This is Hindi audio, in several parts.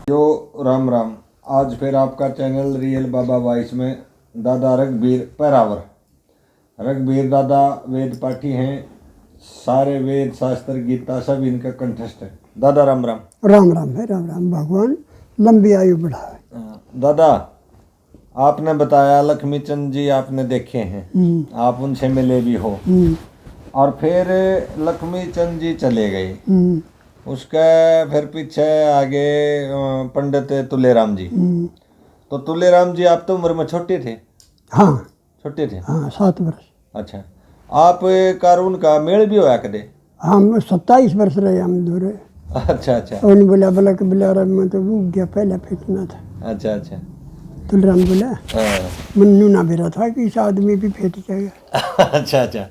जो राम राम। आज फिर आपका चैनल रियल बाबा वॉइस में दादा रघबीर पैरावर। रघबीर दादा वेद पाठी हैं, सारे वेद शास्त्र गीता सब इनका कंठस्थ है। दादा राम राम। राम राम है, राम राम। भगवान लंबी आयु बढ़ावे। दादा आपने बताया लक्ष्मी चंद जी आपने देखे हैं, आप उनसे मिले भी हो, और फिर लक्ष्मी चंद जी चले गए, उसके फिर पीछे आगे पंडित तुलेराम जी। तो तुलेराम जी आप तो उम्र में छोटे थे? हाँ छोटे थे। हाँ, 7 वर्ष। अच्छा, आप कारून का मेल भी होया कदे? हम 27 वर्ष रहे हम दूर। अच्छा अच्छा। उन्होंने बोला बोला कि बिलारा में तो वो गया पहले फेंकना था। अच्छा अच्छा। तुलराम बोला मन्नू ना बेरा था कि इस आदमी भी फेंक जाएगा। अच्छा अच्छा,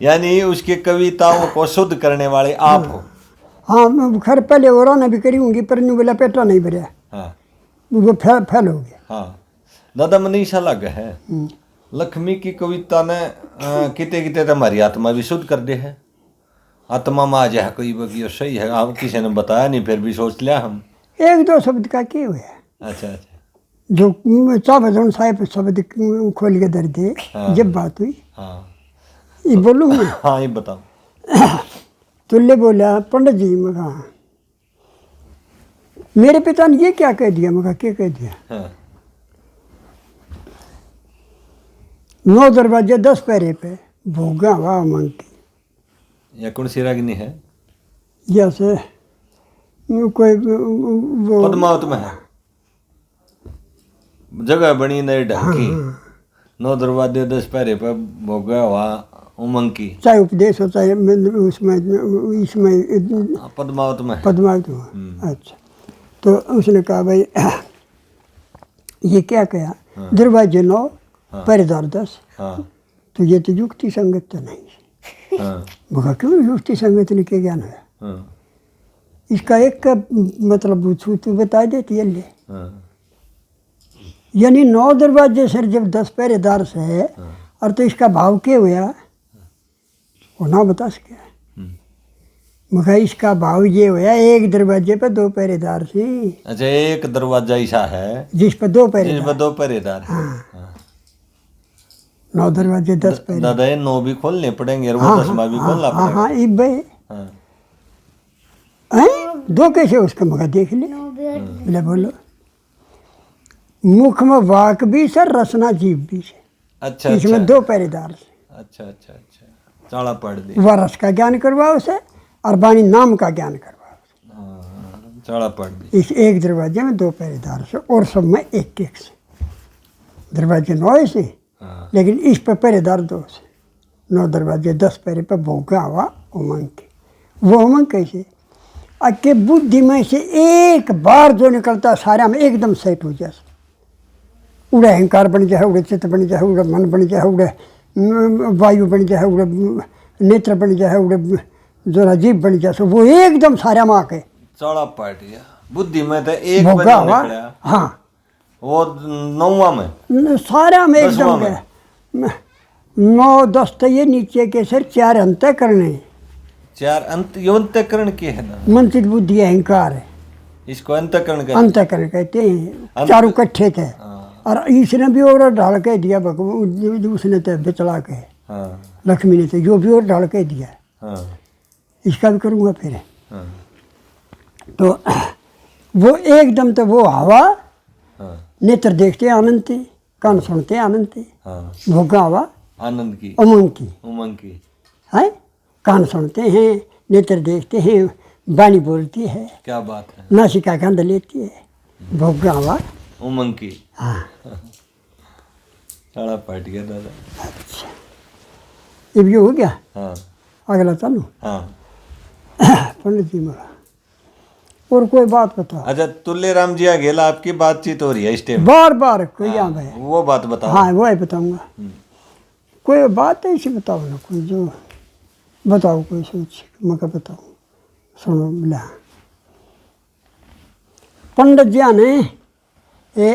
यानी उसकी कविताओं को शुद्ध करने वाले आप हो? हाँ, खैर पहले और ने भी करी होंगी, पर न्यू बोला पेटा नहीं भरा। हाँ, वो फैल हो गया। हाँ दादा मनीषा लग है लक्ष्मी की कविता ने किते किते तो हमारी आत्मा भी शुद्ध कर दे है। आत्मा में आ जाए कोई बगियो सही है, आप किसी ने बताया नहीं फिर भी सोच लिया हम। 1-2 शब्द का क्या हुआ? अच्छा अच्छा। जो चावजन साहब शब्द खोल के दर दे। हाँ, जब बात हुई हाँ ये बोलूँ मैं। हाँ ये बताओ। तुल्ले बोला पंडित जी, मगा मेरे पिता ने ये क्या कह दिया? मगा क्या कह दिया? हाँ। 9 दरवाजे 10 पैरे पे भोगा वाह मंग की। या कौन सी रागिनी है? जैसे कोई वो पद्मावत में है, जगह बनी नई ढंकी। 9 दरवाजे 10 पैरे पे भोगा हुआ उमंग की। चाहे उपदेश हो चाहे उसमें इसमें पद्मावत में। पद्मावत हुआ। अच्छा, तो उसने कहा भाई ये क्या कहा? दरवाजे 9 पहरेदार 10। हाँ। तो ये तो युक्ति संगत तो नहीं। हाँ। मगर क्यों युक्ति संगत ने क्या ज्ञान है? हाँ। इसका एक का मतलब पूछूं तो बता देती है ले। हाँ। यानी 9 दरवाजे सर जब 10 पहरेदार से है, और तो इसका भाव क्या हुआ वो ना बता सके। मगर इसका भाव ये हुआ 1 दरवाजे पे 2 पहरेदार से। अच्छा, एक दरवाजा ऐसा है जिस पर 2 पहरेदार। जिस पर 2 पहरेदार। हाँ। 9 दरवाजे 10 पहरे। दादा ये 9 भी खोलने पड़ेंगे और वो 10वां भी खोलना पड़ेगा। हाँ इब भाई। हाँ। 2 कैसे उसका? मगर देख ले। बोले बोलो मुख में वाक भी सर, रसना जीव भी से। अच्छा, इसमें 2 पहरेदार से। अच्छा अच्छा अच्छा, चाला पढ़ दी। वह रस का ज्ञान करवाओ उसे, और वाणी नाम का ज्ञान करवाओ। चाला पढ़ दी। इस 1 दरवाजे में 2 पहरेदार से, और सब में 1-1 से। दरवाजे 9 से, लेकिन इस पर पहरेदार 2 से। 9 दरवाजे 10 पहरे पर भोगा हुआ उमंग के। वो उमंग कैसे? अके बुद्धि में से एक बार जो निकलता सारा में एकदम सेट हो जाए। उड़े अहंकार बन जाए, उड़े चित्त बन जाए, उड़े मन बन जाए, उड़े वायु बन जाए, उड़े नेत्र बन जाए, उड़े जो जीव बन जाए, वो एकदम सारा में आके चाला पढ़ दिया। बुद्धि में तो एक भोगा हुआ। हाँ, वो 9वां में सारा में एकदम गया। 9-10 तो ये नीचे के सर 4 अंत करने। 4 अंतकरण के है ना? मंत्रित बुद्धि अहंकार है, इसको अंतकरण कहते हैं। अंतकरण कहते हैं। 4 इकट्ठे थे, और इसने भी और ढाल के दिया भगवान, उसने तो बिचला के। लक्ष्मी ने तो जो भी और ढाल के दिया। इसका भी करूँगा फिर। तो वो एकदम तो वो हवा, नेत्र देखते आनंद थे, कान सुनते आनंद थे। भोगा हवा आनंद की, उमंग की। उमंग की है, कान सुनते हैं, नेत्र देखते हैं, वाणी बोलती है, क्या बात है, नासिका गंध लेती है। भोगा हवा उमंग की। हाँ। सारा पट गया दादा। अच्छा, अब ये हो गया। हाँ। अगला चालू। हाँ। पंडित जी मगा और कोई बात बताओ। अच्छा, तुल्यराम जी अकेला आपकी बातचीत हो रही है इस टाइम? बार बार कोई यहाँ भाई। वो बात बताओ। हाँ वो बताऊंगा। कोई बात ऐसी बताओ ना, कोई जो बताओ, कोई सोच मगर बताओ, सुनो। मिला पंडित जी ने ये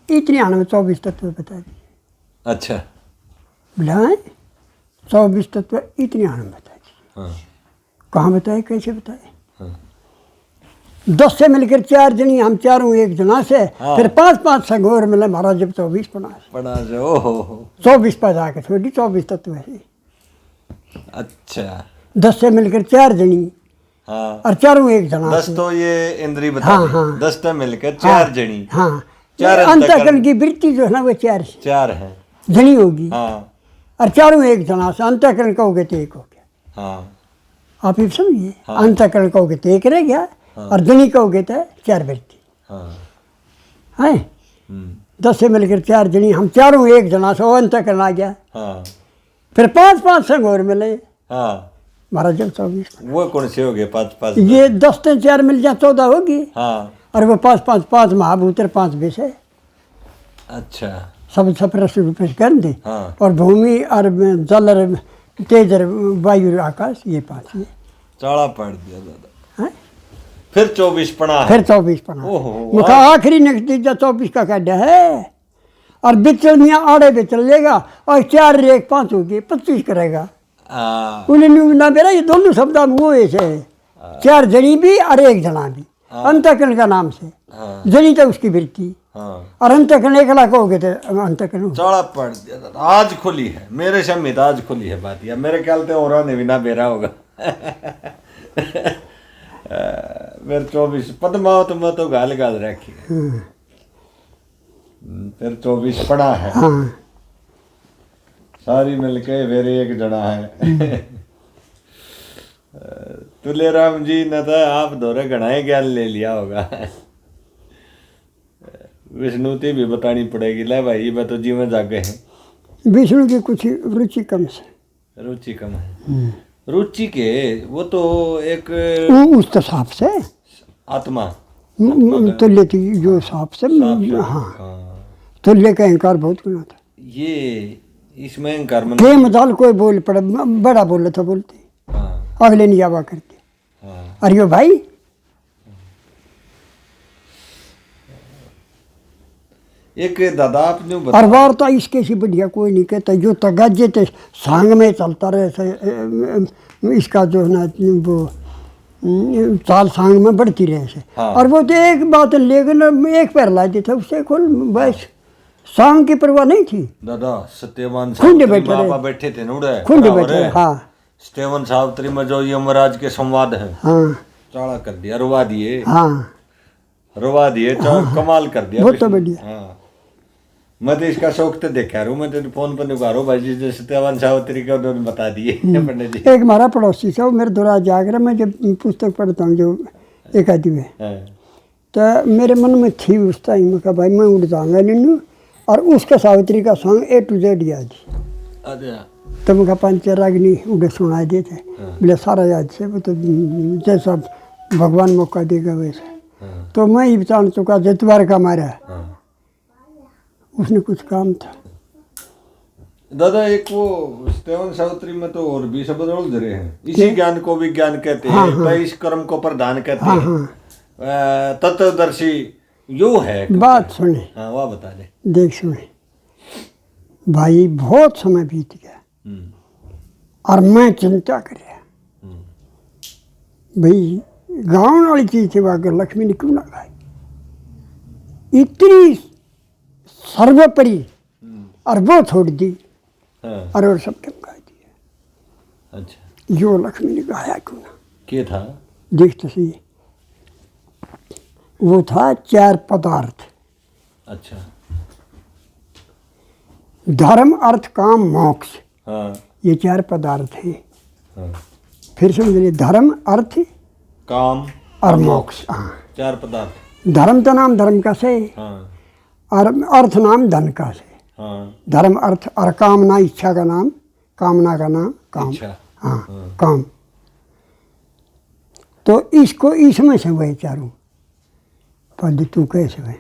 इतनी आने में 24 तत्व बता दिए। अच्छा। बोला 24 तत्व इतनी आने में बता दिए। हाँ। कहाँ बताए, कैसे बताए? 10 से मिलकर 4 जनी, हम चारों एक जना से, हाँ। फिर 5-5 संग और मिले, महाराज जब 24 पड़ा, बड़ा जो ओहो 24 पर जाके छोड़ी, 24 तत्व है। अच्छा 10 से मिलकर 4 जनी हाँ और चारों एक जना 10 से। तो ये इंद्री बता हाँ, दी। हाँ। 10 तो मिलकर 4 जनी हाँ, 4 अंतःकरण की वृत्ति जो है ना वो 4 4 हैं जनी होगी, हाँ और चारों एक जना से, अंतःकरण कहोगे तो एक हो गया। हाँ आप ये समझिए, हाँ। अंतःकरण कहोगे तो एक रह गया, और जनी कहोगे तो 4 वृत्ति हाँ है। 10 से मिलकर 4 जनी, हम चारों एक जना से, वो अंतःकरण आ गया। हाँ फिर 5-5 संग और मिले, हाँ महाराज जब 24। वो कौन से हो गए 5 ये 10 से 4 मिल जाए 14 होगी, हाँ और वो 5 महाभूतर 5 विषय, अच्छा सब सप्रेस रूप से कर दे, हाँ और भूमि और जल और तेज और वायु और आकाश, ये 5 ये चाड़ा पड़ दिया दादा। हैं? फिर 24 पड़ा है फिर 24 पड़ा। ओहो, मुखा आखिरी नतीजा 24 का काढ़ा है, और बिचलियाँ आड़े पे चल जाएगा, और 4 रेख 5 होगी, 25 करेगा। हाँ उन्हें ना मेरा ये दोनों शब्द वो ऐसे है, 4 जनी भी और एक जना भी, अंतःकरण का नाम से, हाँ जनी तो उसकी वृत्ति, हाँ और अंतःकरण एक लाख हो गए थे, अंतःकरण चाड़ा पड़ दिया दादा। आज खुली है मेरे सम्मित, आज खुली है बात, या मेरे ख्याल से और ने भी ना बेरा होगा। फिर 24 पद्मावत में तो गाल गाल रखी है। फिर 24 पड़ा है, हाँ। सारी मिलके फिर एक जना है। तुलेराम जी ने तो आप दौरे घनाए ज्ञान ले लिया होगा। विष्णुति भी बतानी पड़ेगी, ले भाई मैं तो जीवन जागे हैं। विष्णु की कुछ रुचि कम से, रुचि कम है, रुचि के वो तो एक उस तो साफ से आत्मा तुल्य थी, जो साफ से, हाँ, तुल्य का अहंकार बहुत गुना था। ये इसमें अहंकार मन के मजाल कोई बोल पड़े, बड़ा बोले तो बोलते, हाँ अगले नहीं आवा करते, हाँ अरे यो भाई एक दादा आपने और वार्ता इसके से बढ़िया कोई नहीं कहता, जो तगाजे थे सांग में चलता रहे, इसका जो है ना वो चाल सांग में बढ़ती रहे से, हाँ। और वो तो एक बात, लेकिन एक पैर ला देता उससे खोल, बस सांग की परवाह नहीं थी। दादा सत्यवान खुंड साहब बैठे थे नूड़े खुंड बैठे, हाँ सत्यवान सावित्री में जो यमराज के संवाद है, हाँ चाड़ा कर दिया, रुवा दिए, हाँ, रुवा दिए, कमाल कर दिया। बहुत तो बढ़िया। हाँ मैं तो इसका शौक तो देखा रू, मैं तो फोन पर निकारो भाई जी, जैसे सत्यवान सावित्री का उन्होंने बता दिए पंडित जी। एक हमारा पड़ोसी था, वो मेरे दौरा जाकर, मैं जब पुस्तक पढ़ता हूँ जो एक आदि में, तो मेरे मन में थी उस टाइम में कहा भाई मैं उड़ जाऊँगा नीनू, और उसका सावित्री का सॉन्ग A to Z याद है। तो मैं कहा पंचरागिनी उड़े सुनाई देते, बोले सारा याद से, वो तो जैसा भगवान मौका देगा वैसे। तो मैं ही जान चुका जतवार का मारा, उसने कुछ काम था। दादा एक वो सत्यवान सावित्री में तो और भी शब्द उलझ रहे हैं, इसी ज्ञान को विज्ञान कहते हैं, तो इस कर्म को प्रधान कहते हैं, तत्वदर्शी यो है। बात सुने, हाँ वह बता दे, देख सुने भाई, बहुत समय बीत गया और मैं चिंता कर रहा भाई, गाँव वाली चीज थी वाकर लक्ष्मी ने क्यों ना खाई, इतनी सर्वोपरि, और वो छोड़ दी, और सब क्यों खा दिया। अच्छा जो लक्ष्मी ने गाया क्यों ना, क्या था? देख तो सही, वो था 4 पदार्थ, अच्छा धर्म अर्थ काम मोक्ष, हाँ ये 4 पदार्थ हैं। हाँ फिर समझ लिए, धर्म अर्थ काम और मोक्ष, हाँ 4 पदार्थ। धर्म तो नाम धर्म का से, हाँ और अर्थ नाम धन का से, हाँ धर्म अर्थ, और कामना इच्छा का नाम, कामना का नाम काम, अच्छा हाँ काम। तो इसको इसमें से वही चारों पद तू कैसे है,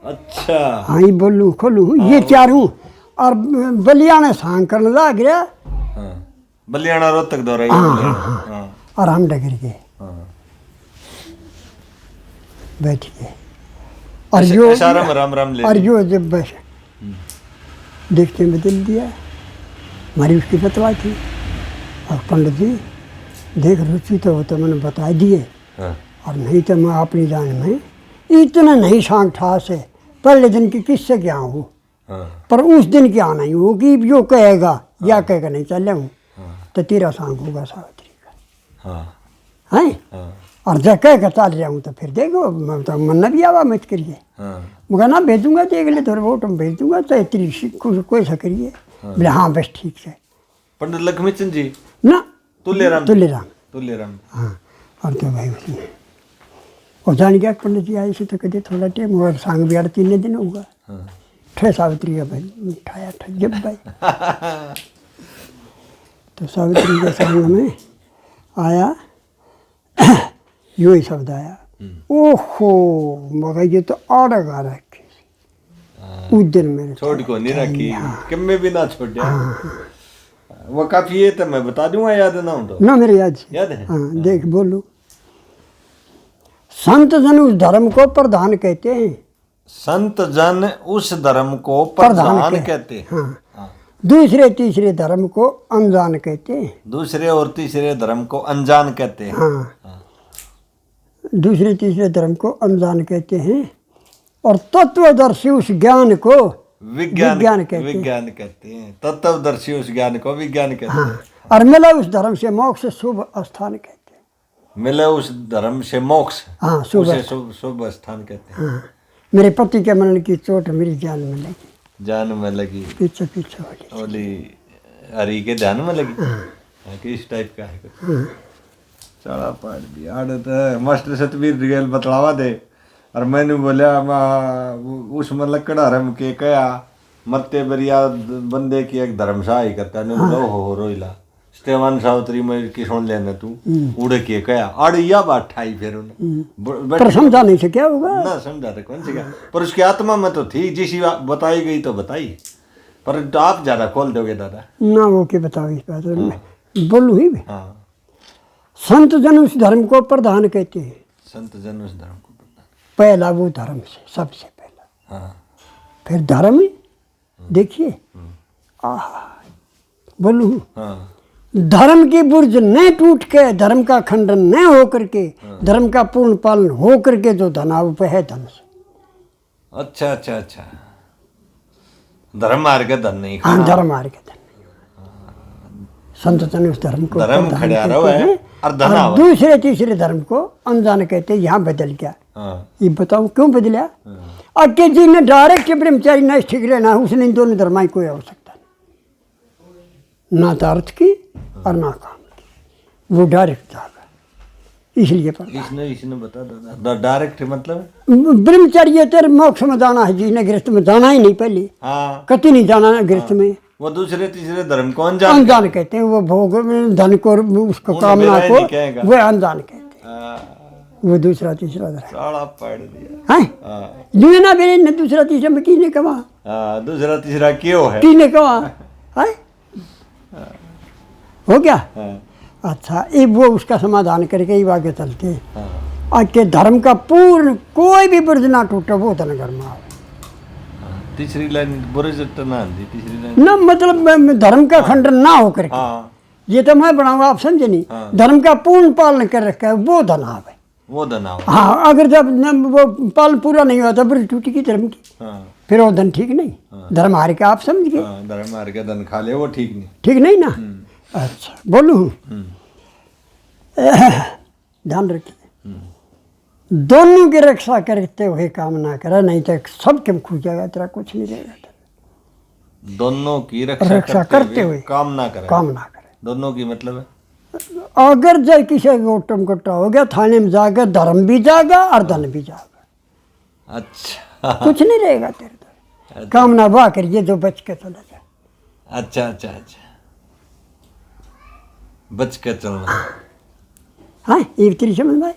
अच्छा हाँ ही बोलूँ खोलूँ, ये चारों, और बलिया ने सांग करने लग गया, हाँ बलियाना रोहतक दौरा, हाँ और हम डगर गए, हाँ बैठ गए, और जो राम राम ले, और जो जब बस देखते बदल दिया, हमारी उसकी बतवा थी, और पंडित जी देख रुचि तो मैंने बता दिए, और नहीं तो मैं अपनी जान में इतना नहीं शांत ठास है, पहले दिन की किससे क्या हूँ, पर उस दिन क्या नहीं हो कि जो कहेगा या कहेगा नहीं चले हूँ तो तेरा सांग होगा सावित्री का है। और जब कह कर चल रहा हूँ तो फिर देखो मैं तो मन भी आवा मत करिए, मगर ना भेजूंगा देख ले थोड़े बहुत भेज दूंगा तो तेरी कोई सा करिए। बोले हाँ बस ठीक है। पंडित लक्ष्मीचंद जी ना तुल्यराम हाँ। और तो भाई उसने और जान गया पंडित जी आए से तो कहते थोड़ा टाइम और सांग भी 3 दिन होगा। ठे सावित्री का भाई उठाया ठे जब भाई तो सावित्री के सांग में आया यो ही शब्द आया, ओहो मगर ये तो आड़ गा रखे उस दिन मैंने छोड़ को नहीं रखी किम्मे भी ना छोड़ वो काफी है तो मैं बता दूंगा, याद ना हो तो ना मेरे याद है। हाँ देख बोलू, संत जन उस धर्म को प्रधान कहते हैं। संत जन उस धर्म को प्रधान कहते हैं। हाँ। दूसरे तीसरे धर्म को अनजान कहते हैं। दूसरे और तीसरे धर्म को अनजान कहते हैं। हाँ। दूसरे तीसरे धर्म को अनजान कहते हैं और तत्वदर्शी उस ज्ञान को विज्ञान कहते हैं। तत्वदर्शी उस ज्ञान को विज्ञान कहते हैं। और मिला उस धर्म से मोक्ष शुभ स्थान कहते हैं। मिले उस धर्म से मोक्ष, हाँ शुभ स्थान कहते हैं। हाँ। मेरे पति के मरण की चोट मेरी जान में लगी, जान में लगी पीछे वाली हरी के ध्यान में लगी। किस टाइप का है चढ़ा पाठ भी आड़ मास्टर सतवीर रियल बतलावा दे। और मैंने बोलिया उसमें लकड़ा रम के कया मत्ते बरिया बंदे की एक धर्मशाह ही करता ने बोला हो रोइला स्टेवान सावित्री में की सुन लेना तू उड़ के कया अड़िया बात ठाई फिर पर समझा नहीं से क्या होगा ना समझा तो कौन सी क्या, पर उसकी आत्मा में तो थी जिसी बताई गई तो बताई, पर आप ज्यादा खोल दोगे दादा ना वो के बताओ इस बात में बोलू ही भी। हाँ। संत जन उस धर्म को प्रधान कहते हैं। संत जन उस धर्म को प्रधान, पहला वो धर्म से सबसे पहला। हाँ। फिर धर्म देखिए बोलू। हाँ। धर्म की बुर्ज न टूट के, धर्म का खंडन न हो करके, धर्म का पूर्ण पालन हो करके जो धनाव पे है धन से। अच्छा अच्छा अच्छा, धर्म मार के धन नहीं। हाँ धर्म मार के धन नहीं। संत जन उस धर्म को धर्म खड़ा रहो है और धना और दूसरे तीसरे धर्म को अनजान कहते हैं। यहाँ बदल गया। ये बताओ क्यों बदला? अक्के जी ने डायरेक्ट ब्रह्मचारी न ठीक लेना, उसने इन दोनों धर्म कोई आवश्यकता नहीं, ना तो अर्थ की और ना काम की, वो डायरेक्ट जागा। इसलिए पर इसने बता दादा डायरेक्ट मतलब ब्रह्मचारी तेरे मोक्ष में जाना है, जी ने गृहस्थ में जाना ही नहीं पहले। हाँ। कति नहीं जाना है गृहस्थ में। वो दूसरे तीसरे धर्म को अनजान कहते हैं। वो भोग धन को उसको कामना को वो अनजान कहते हैं। वो दूसरा तीसरा धर्म पढ़ दिया है ना मेरे न दूसरा तीसरा में किसने कहा? दूसरा तीसरा क्यों है किसने कहा है? हो गया। अच्छा ये वो उसका समाधान करके ही आगे चलते हैं। आके धर्म का पूर्ण कोई भी ब्रज ना टूटे वो धन कर्म आवे। तीसरी लाइन ब्रज टना दी, तीसरी लाइन ना मतलब धर्म का खंडन ना हो करके। ये तो मैं बनाऊंगा, आप समझे नहीं। धर्म का पूर्ण पालन कर रखा है वो धन आवे, वो धन आवे। हाँ अगर जब वो पालन पूरा नहीं हुआ तो ब्रज टूटी की धर्म की, फिर वो धन ठीक नहीं। धर्म हार के आप समझ गए। धर्म हार के धन खा ले वो ठीक नहीं, ठीक नहीं ना। अच्छा बोलू ध्यान रखिए, दोनों की रक्षा करते हुए काम ना करे, नहीं तो सब क्यों खो जाएगा, तेरा कुछ नहीं रहेगा। दोनों की रक्षा करते हुए काम ना करे। दोनों की मतलब है अगर जय किसी गोटम गोटा हो गया थाने में जाकर धर्म भी जाएगा और धन भी जाएगा। अच्छा कुछ नहीं रहेगा तेरे तो। काम ना वाह करिए जो बच के चला जाए। अच्छा अच्छा अच्छा, बच के चलना। हाँ ये तेरी समझ में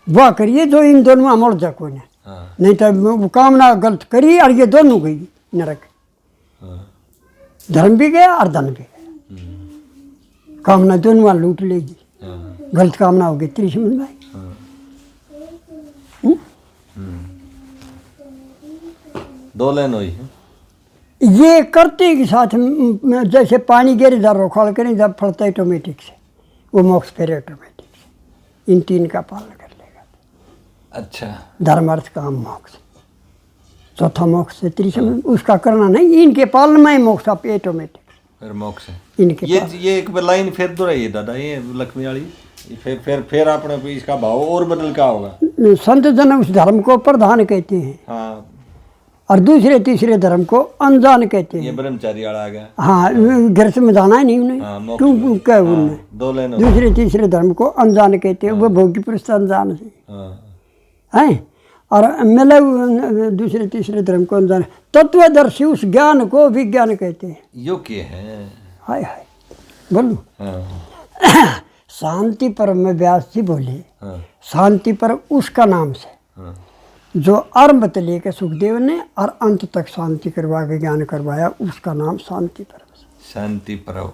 वाह करिए जो इन दोनों में मोड़ जा कोई नहीं तो कामना गलत करी और ये दोनों गई नरक। धर्म भी गया और धन भी गया। कामना दोनों लूट लेगी, गलत कामना होगी। तेरी समझ में दो लाइन हुई है। ये करते के साथ जैसे पानी गिर जा रोखाल करें जब फलता है ऑटोमेटिक से, वो मोक्ष फिर ऑटोमेटिक से। इन तीन का पालन कर लेगा अच्छा। धर्म अर्थ काम मोक्ष, चौथा मोक्ष है त्रिशम, उसका करना नहीं, इनके पालन में मोक्ष आप ऑटोमेटिक फिर मोक्ष है इनके ये एक लाइन फिर दोहराइए दादा, ये लक्ष्मी वाली फिर आपने इसका भाव और बदल क्या होगा। संत जन उस धर्म को प्रधान कहते हैं, हाँ, और दूसरे तीसरे धर्म को अनजान कहते ये हैं। ब्रह्मचारी वाला आ गया। हाँ, घर से में जाना ही नहीं उन्हें, हाँ, मोक्ष क्यों क्या उन्हें दो लाइन दूसरे तीसरे धर्म को अनजान कहते हैं, वो भोगी पुरुष अनजान से हैं, और मिले दूसरे तीसरे धर्म को अनजान। तत्वदर्शी उस ज्ञान को विज्ञान कहते हैं। यो के है। हाय हाय बोलू। हाँ, शांति पर में व्यास जी बोले, हाँ, शांति पर उसका नाम से हाँ, जो आरंभ से लेकर सुखदेव ने और अंत तक शांति करवा के ज्ञान करवाया, उसका नाम शांति परम। शांति परम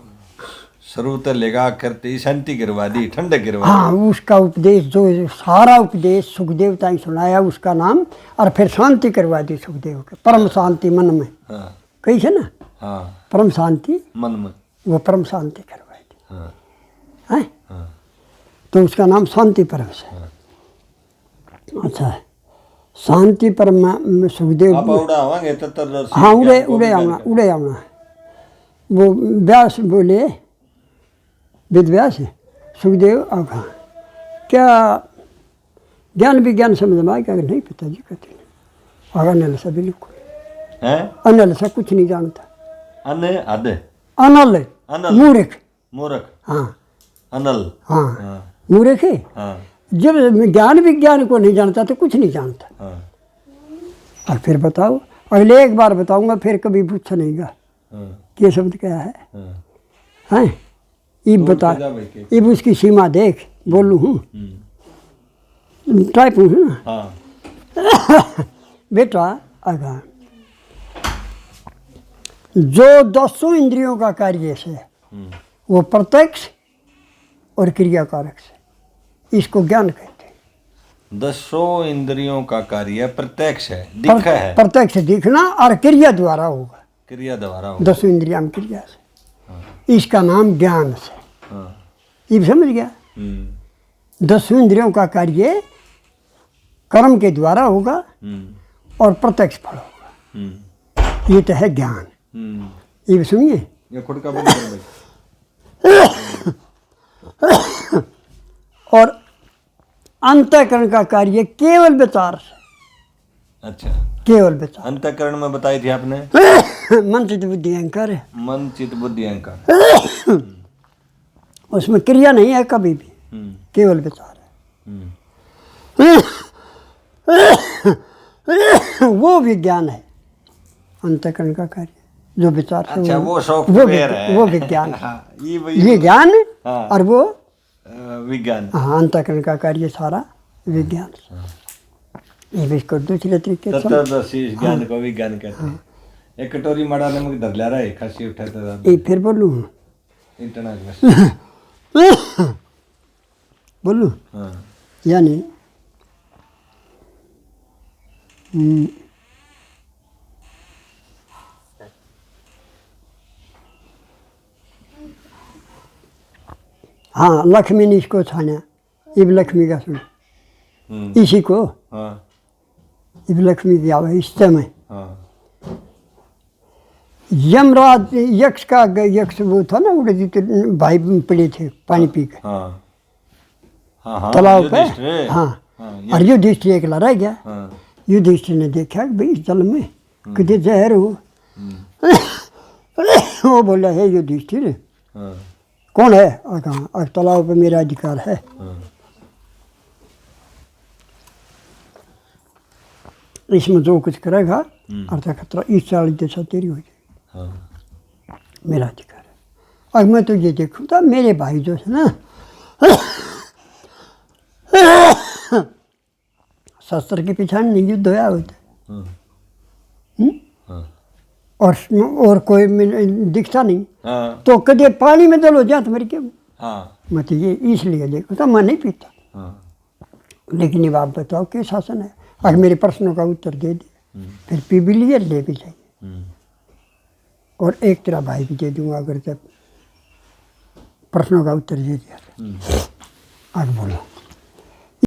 शुरू तो लेगा करते शांति करवा दी, ठंडक करवा। हाँ, उसका उपदेश जो सारा उपदेश सुखदेव ताई सुनाया, उसका नाम, और फिर शांति करवा दी सुखदेव के, परम शांति मन में। हाँ, कही है ना, हाँ, परम शांति मन में, वो परम शांति करवाई दी। हाँ, हैं, हाँ, तो उसका नाम शांति परम है। अच्छा है, शांति परम में सुखदेव। आप उड़ा आवांगे तत्वदर्शी। हाँ, उड़े आना। वो व्यास बोले, वेद व्यास सुखदेव आगा क्या ज्ञान विज्ञान समझ में आएगा? नहीं पिताजी कहते नहीं। आगा अनल सा बिल्कुल हैं, अनल सा कुछ नहीं जानता। अनल मूर्ख। मूर्ख। हाँ, अनल। हाँ, हाँ, मूर्ख है। हाँ, जब ज्ञान विज्ञान को नहीं जानता तो कुछ नहीं जानता। हाँ, और फिर बताओ, अगले एक बार बताऊंगा, फिर कभी पूछा नहींगा हाँ, कि ये शब्द क्या है। हाँ, हैं, इब बता, इब उसकी सीमा देख, बोलूँ हूँ, टाइप हूँ ना। हाँ, बेटा आगा जो 10 इंद्रियों का कार्य से वो प्रत्यक्ष और क्रियाकारक से, इसको ज्ञान कहते हैं। 10 इंद्रियों का कार्य प्रत्यक्ष है, दिखा है, प्रत्यक्ष दिखना और क्रिया द्वारा होगा, क्रिया द्वारा होगा। 10 इंद्रिया में क्रिया से, इसका नाम ज्ञान से। हाँ, ये समझ गया? 10 इंद्रियों का कार्य कर्म के द्वारा होगा और प्रत्यक्ष फल होगा, ये तो है ज्ञान। ये सुनिए, ये खुद का बंद कर भाई। और अंतःकरण का कार्य केवल विचार से। अच्छा, केवल विचार। अंतःकरण में बताई थी आपने, मन चित्त बुद्धि अहंकार है, मन चित्त बुद्धि अहंकार। उसमें क्रिया नहीं है कभी भी, केवल विचार है। वो विज्ञान है अंतःकरण का कार्य, जो विचार से। अच्छा, वो सॉफ्टवेयर है, वो विज्ञान है। हाँ, ये ज्ञान है। हाँ, और वो विज्ञान। हाँ, अंतःकरण का कार्य सारा विज्ञान। ये भी इसको दूसरे तरीके से तत्वदर्शी ज्ञान को विज्ञान कहते हैं। एक कटोरी मड़ा नमक धर ला रहा है, खांसी उठाता ये फिर बोलूँ इंटरनेट बोलूँ। हाँ, यानी हाँ, लक्ष्मी ने इसको छाना, इब लक्ष्मी का सुन, इसी को हाँ, इब लक्ष्मी की आवे इस समय। हाँ, यमराज यक्ष का, यक्ष वो था ना, उड़े जीते भाई पड़े थे पानी पी के हाँ, हाँ, हाँ, तालाब पे। युधिष्ठिर। हाँ, हाँ, और युधिष्ठिर अकेला रह गया। हाँ, युधिष्ठिर ने देखा कि भाई इस जल में कितने जहर हो। वो बोला है युधिष्ठिर हाँ, कौन है? कहाँ? और तालाब पे मेरा अधिकार है। हाँ, इसमें जो कुछ करेगा अर्थ खतरा, इस चाल जैसा तेरी हो जाएगी, हाँ, मेरा अधिकार है। और मैं तो ये देखूँ था मेरे भाई जो है ना शस्त्र के पीछे नहीं युद्ध होया होता, हाँ, और कोई दिखता नहीं, हाँ, तो कदे पानी में दल हो जाए तो मेरे क्या। हाँ, मैं तो ये इसलिए देखो था, मैं नहीं पीता। हाँ, लेकिन आप बताओ क्या शासन है? अगर मेरे प्रश्नों का उत्तर दे दिया फिर पी भी लिए, ले भी जाइए, और एक तेरा भाई भी दे दूंगा अगर जब प्रश्नों का उत्तर दे दिया। आगे बोलो।